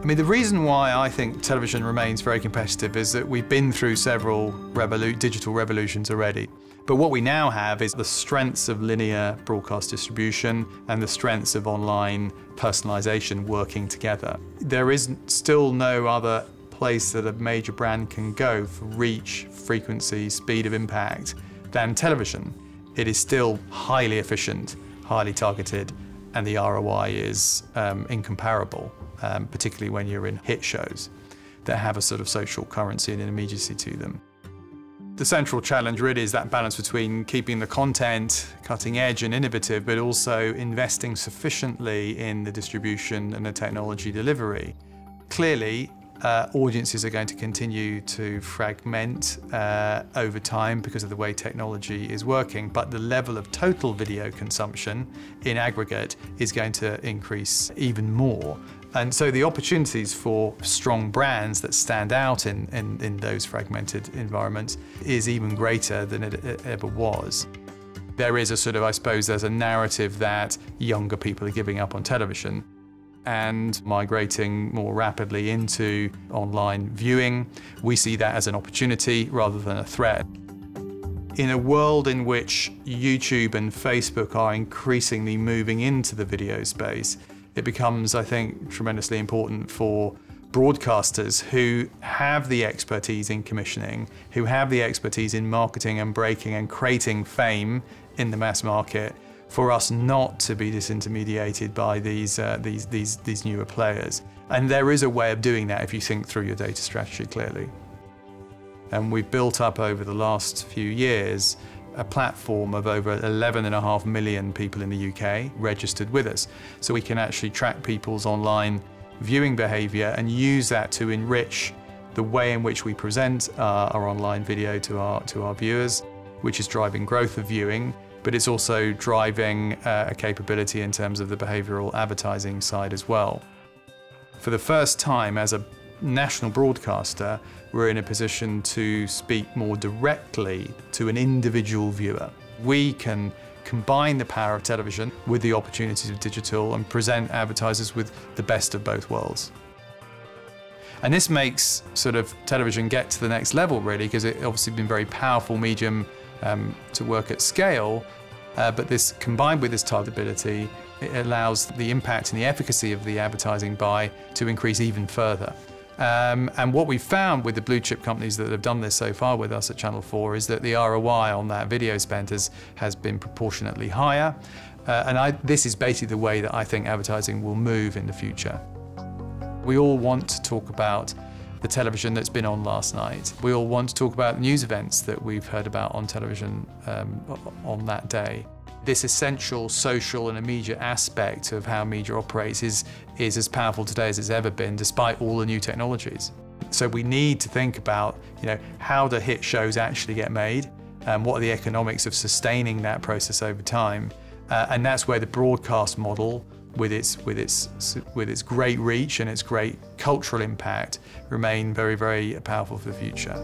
mean, the reason why I think television remains very competitive is that we've been through several digital revolutions already. But what we now have is the strengths of linear broadcast distribution and the strengths of online personalization working together. There is still no other place that a major brand can go for reach, frequency, speed of impact than television. It is still highly efficient, highly targeted, and the ROI is incomparable, particularly when you're in hit shows that have a sort of social currency and an immediacy to them. The central challenge really is that balance between keeping the content cutting edge and innovative, but also investing sufficiently in the distribution and the technology delivery. Clearly, audiences are going to continue to fragment over time because of the way technology is working, but the level of total video consumption in aggregate is going to increase even more. And so the opportunities for strong brands that stand out in those fragmented environments is even greater than it ever was. There is a sort of, I suppose, there's a narrative that younger people are giving up on television and migrating more rapidly into online viewing. We see that as an opportunity rather than a threat. In a world in which YouTube and Facebook are increasingly moving into the video space, it becomes, I think, tremendously important for broadcasters who have the expertise in commissioning, who have the expertise in marketing and breaking and creating fame in the mass market, for us not to be disintermediated by these newer players. And there is a way of doing that if you think through your data strategy clearly. And we've built up over the last few years a platform of over 11.5 million people in the UK registered with us. So we can actually track people's online viewing behaviour and use that to enrich the way in which we present our online video to our viewers, which is driving growth of viewing, but it's also driving a capability in terms of the behavioural advertising side as well. For the first time as a national broadcaster, we're in a position to speak more directly to an individual viewer. We can combine the power of television with the opportunities of digital and present advertisers with the best of both worlds. And this makes sort of television get to the next level really, because it's obviously been a very powerful medium to work at scale, but this combined with this targetability, it allows the impact and the efficacy of the advertising buy to increase even further. And what we've found with the blue chip companies that have done this so far with us at Channel 4 is that the ROI on that video spend has been proportionately higher. This is basically the way that I think advertising will move in the future. We all want to talk about the television that's been on last night. We all want to talk about news events that we've heard about on television on that day. This essential social and immediate aspect of how media operates is as powerful today as it's ever been, despite all the new technologies. So we need to think about, how do hit shows actually get made, and what are the economics of sustaining that process over time, and that's where the broadcast model, with its great reach and its great cultural impact, remain very, very powerful for the future.